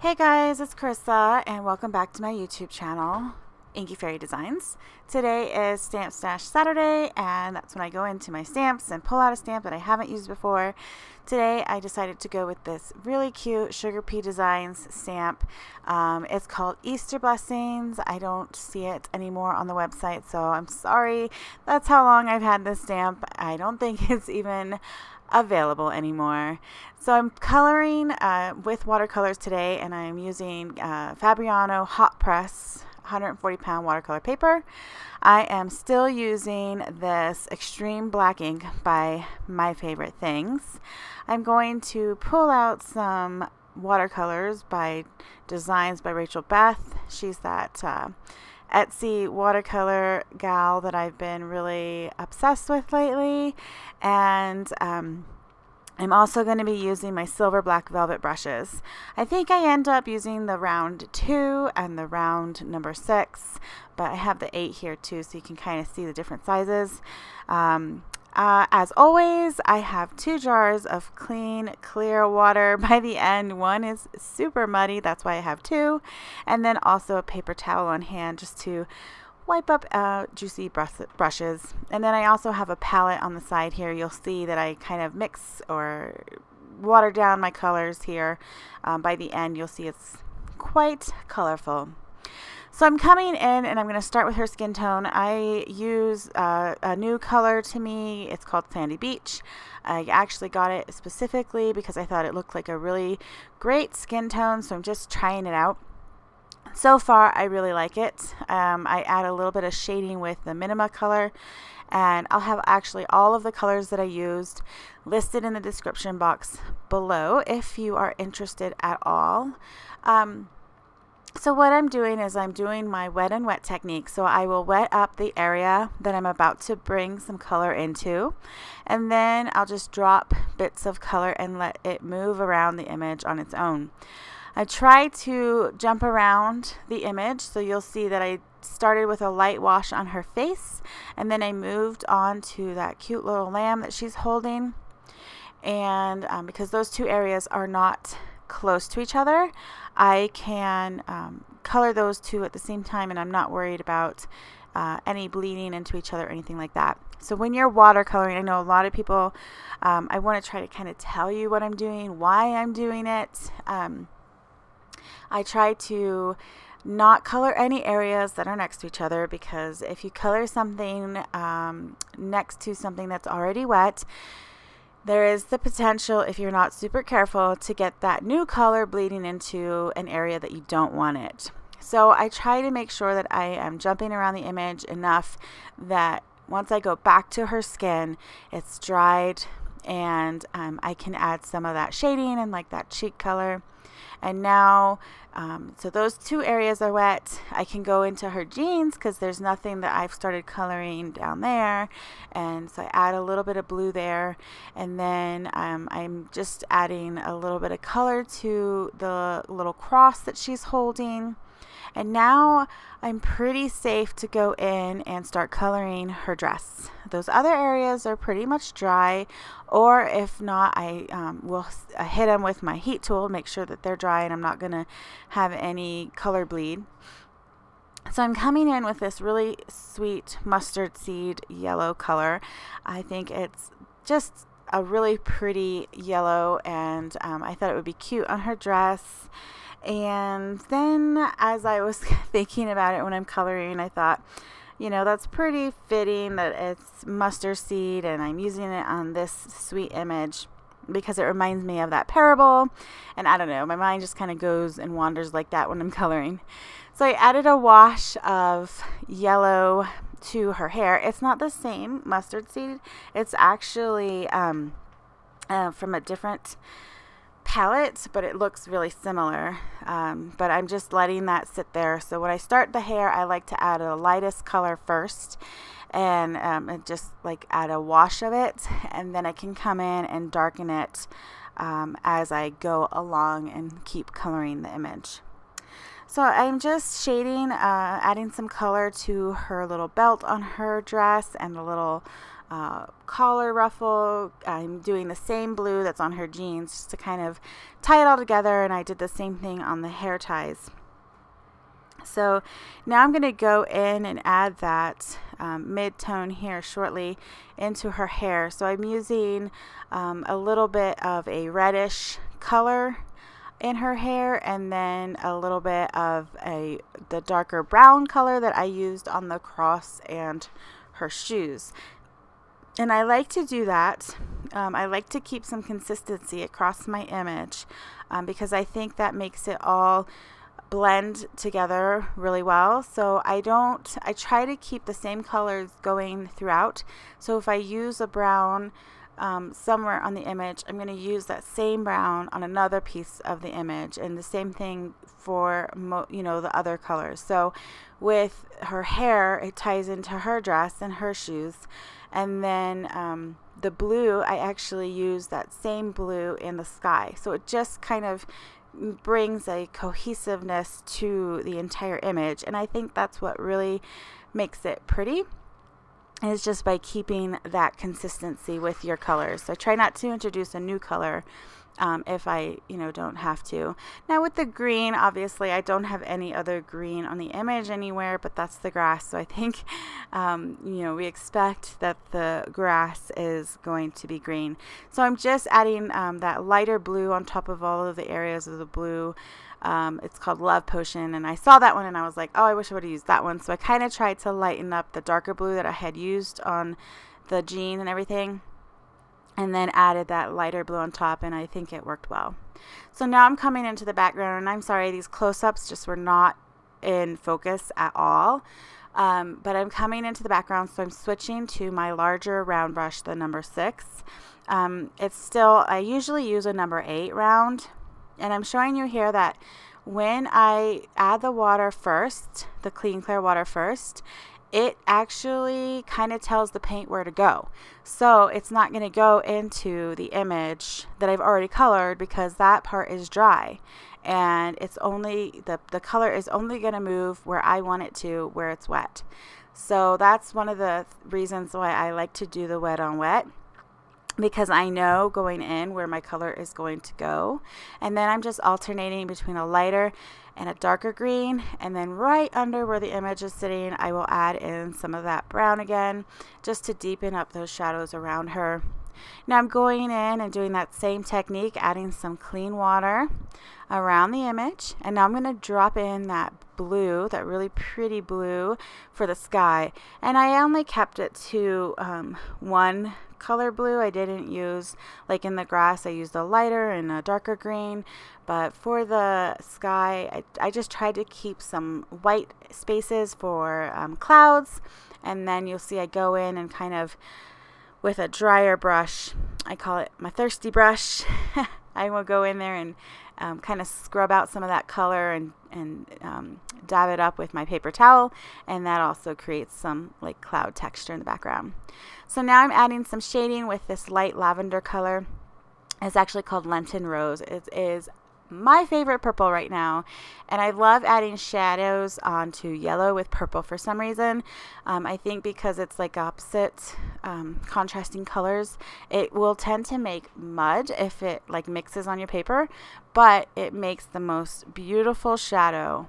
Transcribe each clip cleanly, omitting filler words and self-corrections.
Hey guys, it's Carissa and welcome back to my YouTube channel, Inky Fairy Designs. Today is Stamp Stash Saturday and that's when I go into my stamps and pull out a stamp that I haven't used before. Today I decided to go with this really cute SugarPea Designs stamp. It's called Easter Blessings. I don't see it anymore on the website, so I'm sorry. That's how long I've had this stamp. I don't think it's even available anymore. So I'm coloring with watercolors today, and I'm using Fabriano Hot Press 140-pound watercolor paper. I am still using this Extreme Black ink by My Favorite Things. I'm going to pull out some watercolors by Designs by Rachel Beth. She's that Etsy watercolor gal that I've been really obsessed with lately, and I'm also going to be using my silver black velvet brushes. I think I end up using the round 2 and the round number 6, but I have the 8 here too, so you can kind of see the different sizes. As always, I have 2 jars of clean, clear water by the end. One is super muddy, that's why I have 2, and then also a paper towel on hand just to wipe up juicy brushes. And then I also have a palette on the side here. You'll see that I kind of mix or water down my colors here. By the end, you'll see it's quite colorful. So I'm coming in and I'm going to start with her skin tone. I use a new color to me. It's called Sandy Beach. I actually got it specifically because I thought it looked like a really great skin tone, so I'm just trying it out. So far, I really like it. I add a little bit of shading with the Minima color, and I'll have actually all of the colors that I used listed in the description box below if you are interested at all. So what I'm doing is I'm doing my wet and wet technique. So I will wet up the area that I'm about to bring some color into, and then I'll just drop bits of color and let it move around the image on its own. I try to jump around the image, so you'll see that I started with a light wash on her face, and then I moved on to that cute little lamb that she's holding. And because those two areas are not close to each other, I can color those two at the same time, and I'm not worried about any bleeding into each other or anything like that. So when you're watercoloring, I know a lot of people, I want to try to kind of tell you what I'm doing, why I'm doing it. I try to not color any areas that are next to each other, because if you color something next to something that's already wet, there is the potential, if you're not super careful, to get that new color bleeding into an area that you don't want it. So I try to make sure that I am jumping around the image enough that once I go back to her skin, it's dried, and I can add some of that shading and like that cheek color. And now, so those two areas are wet. I can go into her jeans because there's nothing that I've started coloring down there. And so I add a little bit of blue there. And then I'm just adding a little bit of color to the little cross that she's holding. And now I'm pretty safe to go in and start coloring her dress. Those other areas are pretty much dry, or if not, I will hit them with my heat tool, make sure that they're dry and I'm not going to have any color bleed. So I'm coming in with this really sweet mustard seed yellow color. I think it's just a really pretty yellow, and I thought it would be cute on her dress. And then as I was thinking about it when I'm coloring, I thought, you know, that's pretty fitting that it's mustard seed and I'm using it on this sweet image because it reminds me of that parable. And I don't know, my mind just kind of goes and wanders like that when I'm coloring. So I added a wash of yellow to her hair. It's not the same mustard seed. It's actually from a different palette, but it looks really similar. But I'm just letting that sit there. So when I start the hair, I like to add a lightest color first, and just like add a wash of it, and then I can come in and darken it as I go along and keep coloring the image. So I'm just shading, adding some color to her little belt on her dress and a little collar ruffle. I'm doing the same blue that's on her jeans just to kind of tie it all together, and I did the same thing on the hair ties. So now I'm going to go in and add that mid-tone here shortly into her hair. So I'm using a little bit of a reddish color in her hair, and then a little bit of the darker brown color that I used on the cross and her shoes. And I like to do that. I like to keep some consistency across my image because I think that makes it all blend together really well. So I try to keep the same colors going throughout. So if I use a brown somewhere on the image, I'm going to use that same brown on another piece of the image, and the same thing for the other colors. So with her hair, it ties into her dress and her shoes, and then the blue, I actually use that same blue in the sky. So it just kind of brings a cohesiveness to the entire image, and I think that's what really makes it pretty. Is just by keeping that consistency with your colors. So I try not to introduce a new color if I don't have to. Now with the green, obviously I don't have any other green on the image anywhere, but that's the grass. So I think we expect that the grass is going to be green. So I'm just adding that lighter blue on top of all of the areas of the blue. It's called Love Potion, and I saw that one and I was like, oh, I wish I would have used that one. So I kind of tried to lighten up the darker blue that I had used on the jean and everything, and then added that lighter blue on top, and I think it worked well. So now I'm coming into the background, and I'm sorry, these close-ups just were not in focus at all. But I'm coming into the background, so I'm switching to my larger round brush, the number 6. I usually use a number 8 round. And I'm showing you here that when I add the water first, the clean clear water first, it actually kind of tells the paint where to go. So it's not going to go into the image that I've already colored because that part is dry. And it's only, the color is only going to move where I want it to, where it's wet. So that's one of the reasons why I like to do the wet on wet, because I know going in where my color is going to go. And then I'm just alternating between a lighter and a darker green, and then right under where the image is sitting, I will add in some of that brown again, just to deepen up those shadows around her. Now I'm going in and doing that same technique, adding some clean water around the image, and now I'm going to drop in that blue, that really pretty blue for the sky. And I only kept it to one color blue. I didn't use, like in the grass, I used a lighter and a darker green, but for the sky, I just tried to keep some white spaces for clouds. And then you'll see I go in and kind of, with a drier brush, I call it my thirsty brush, I will go in there and kind of scrub out some of that color and dab it up with my paper towel, and that also creates some like cloud texture in the background. So now I'm adding some shading with this light lavender color. It's actually called Lenten Rose. It is my favorite purple right now, and I love adding shadows onto yellow with purple for some reason. I think because it's like opposite contrasting colors, it will tend to make mud if it like mixes on your paper, but it makes the most beautiful shadow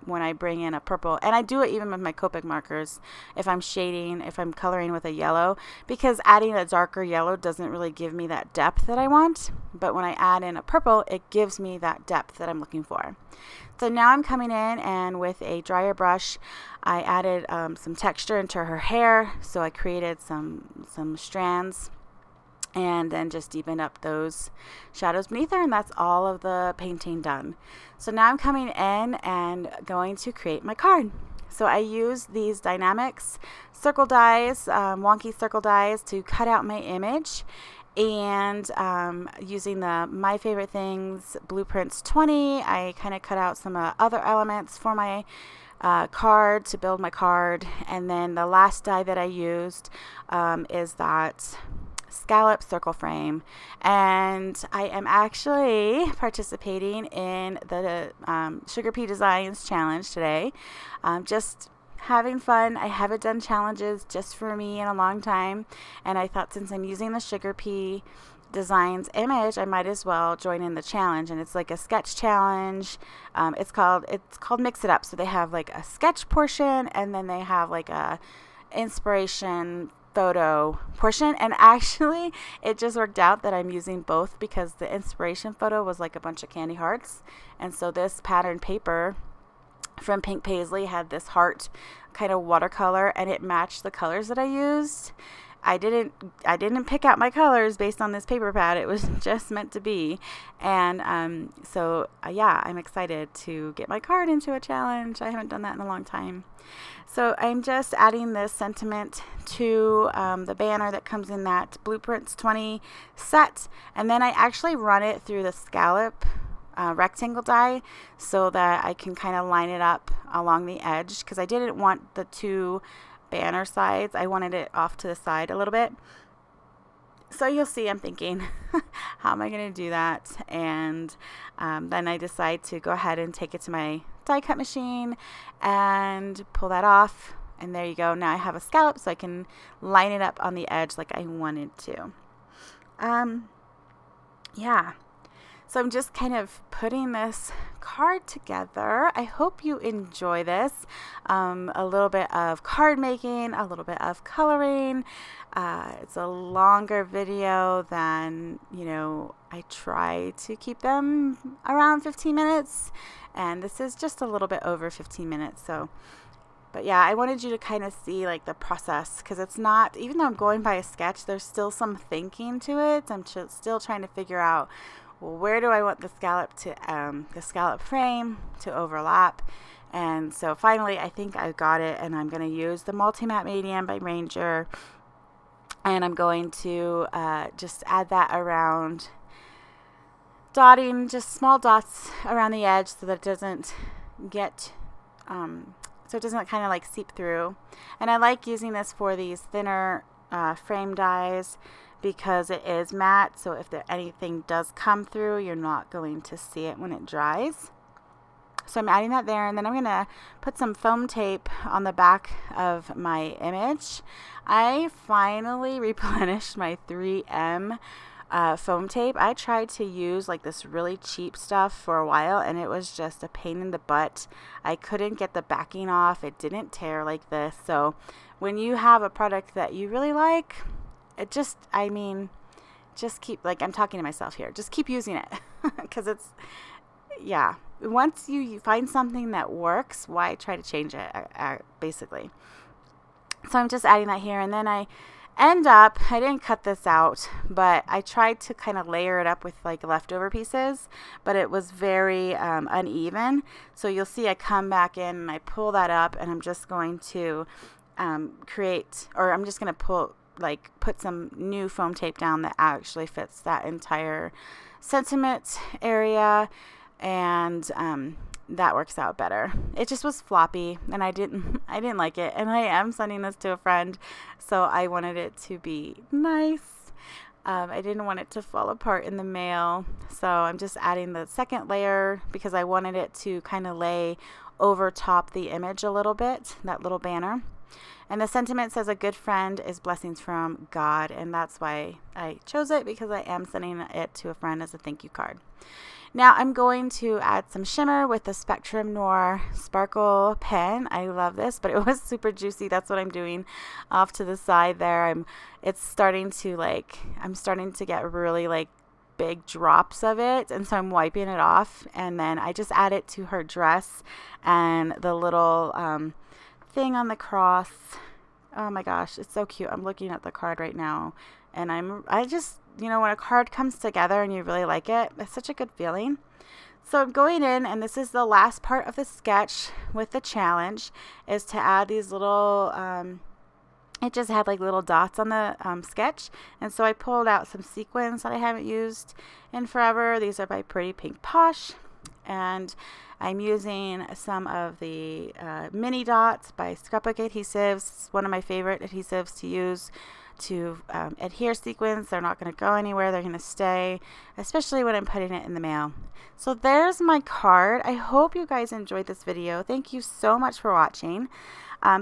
when I bring in a purple. And I do it even with my Copic markers if I'm shading, if I'm coloring with a yellow, because adding a darker yellow doesn't really give me that depth that I want, but when I add in a purple, it gives me that depth that I'm looking for. So now I'm coming in, and with a drier brush, I added some texture into her hair, so I created some strands, and then just deepen up those shadows beneath her, and that's all of the painting done. So now I'm coming in and going to create my card. So I use these Die-namics circle dies, wonky circle dies, to cut out my image, and using the My Favorite Things Blueprints 20, I kind of cut out some other elements for my card to build my card. And then the last die that I used is that Scallop circle frame, and I am actually participating in the SugarPea Designs challenge today. Just having fun. I haven't done challenges just for me in a long time, and I thought since I'm using the SugarPea Designs image, I might as well join in the challenge. And it's like a sketch challenge. It's called Mix It Up. So they have like a sketch portion, and then they have like a inspiration photo portion. And actually it just worked out that I'm using both, because the inspiration photo was like a bunch of candy hearts, and so this pattern paper from Pink Paislee had this heart kind of watercolor, and it matched the colors that I used. I didn't pick out my colors based on this paper pad. It was just meant to be. And yeah, I'm excited to get my card into a challenge. I haven't done that in a long time. So I'm just adding this sentiment to the banner that comes in that Blueprints 20 set. And then I actually run it through the Scallop rectangle die so that I can kind of line it up along the edge, because I didn't want the two banner sides. I wanted it off to the side a little bit. So you'll see I'm thinking, how am I going to do that? And then I decide to go ahead and take it to my die cut machine and pull that off. And there you go. Now I have a scallop, so I can line it up on the edge like I wanted to. Yeah. So I'm just kind of putting this card together. I hope you enjoy this. A little bit of card making, a little bit of coloring. It's a longer video than, I try to keep them around 15 minutes. And this is just a little bit over 15 minutes. But yeah, I wanted you to kind of see like the process, because it's not, even though I'm going by a sketch, there's still some thinking to it. I'm still trying to figure out, well, where do I want the scallop frame to overlap? And so finally, I think I got it, and I'm going to use the Multi-Matte Medium by Ranger, and I'm going to just add that around, dotting just small dots around the edge so that it doesn't get, so it doesn't kind of like seep through. And I like using this for these thinner frame dies, because it is matte, so if anything does come through, you're not going to see it when it dries. So I'm adding that there, and then I'm going to put some foam tape on the back of my image. I finally replenished my 3M foam tape. I tried to use like this really cheap stuff for a while, and it was just a pain in the butt. I couldn't get the backing off. It didn't tear like this. So when you have a product that you really like, it just, just keep, like, I'm talking to myself here, just keep using it, because it's, yeah, once you find something that works, why try to change it, basically. So I'm just adding that here, and then I didn't cut this out, but I tried to kind of layer it up with like leftover pieces, but it was very uneven. So you'll see I come back in and I pull that up, and I'm just going to I'm just going to put some new foam tape down that actually fits that entire sentiment area, and that works out better. It just was floppy, and I didn't like it, and I am sending this to a friend, so I wanted it to be nice. I didn't want it to fall apart in the mail, so I'm just adding the second layer because I wanted it to kind of lay over top the image a little bit, that little banner. And the sentiment says, a good friend is blessings from God, and that's why I chose it, because I am sending it to a friend as a thank you card. Now I'm going to add some shimmer with the Spectrum Noir Sparkle pen. I love this, but it was super juicy. That's what I'm doing off to the side there. I'm starting to get really like big drops of it, and so I'm wiping it off, and then I just add it to her dress and the little thing on the cross. Oh my gosh, it's so cute. I'm looking at the card right now, and I just, when a card comes together and you really like it, it's such a good feeling. So I'm going in, and this is the last part of the sketch with the challenge, is to add these little it just had like little dots on the sketch, and so I pulled out some sequins that I haven't used in forever. These are by Pretty Pink Posh, and I'm using some of the mini dots by Scrapbook Adhesives. It's one of my favorite adhesives to use to adhere sequins. They're not going to go anywhere. They're going to stay, especially when I'm putting it in the mail. So there's my card. I hope you guys enjoyed this video. Thank you so much for watching.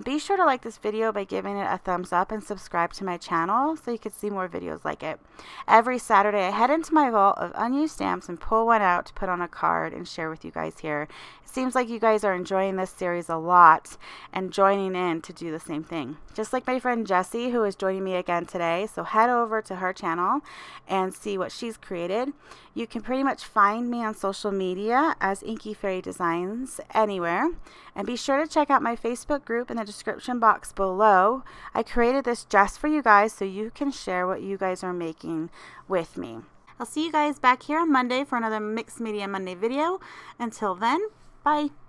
Be sure to like this video by giving it a thumbs up and subscribe to my channel so you can see more videos like it. Every Saturday I head into my vault of unused stamps and pull one out to put on a card and share with you guys here. It seems like you guys are enjoying this series a lot and joining in to do the same thing. Just like my friend Jessie, who is joining me again today, so head over to her channel and see what she's created. You can pretty much find me on social media as Inky Fairy Designs anywhere. And be sure to check out my Facebook group in the description box below. I created this just for you guys so you can share what you guys are making with me. I'll see you guys back here on Monday for another Mixed Media Monday video. Until then, bye.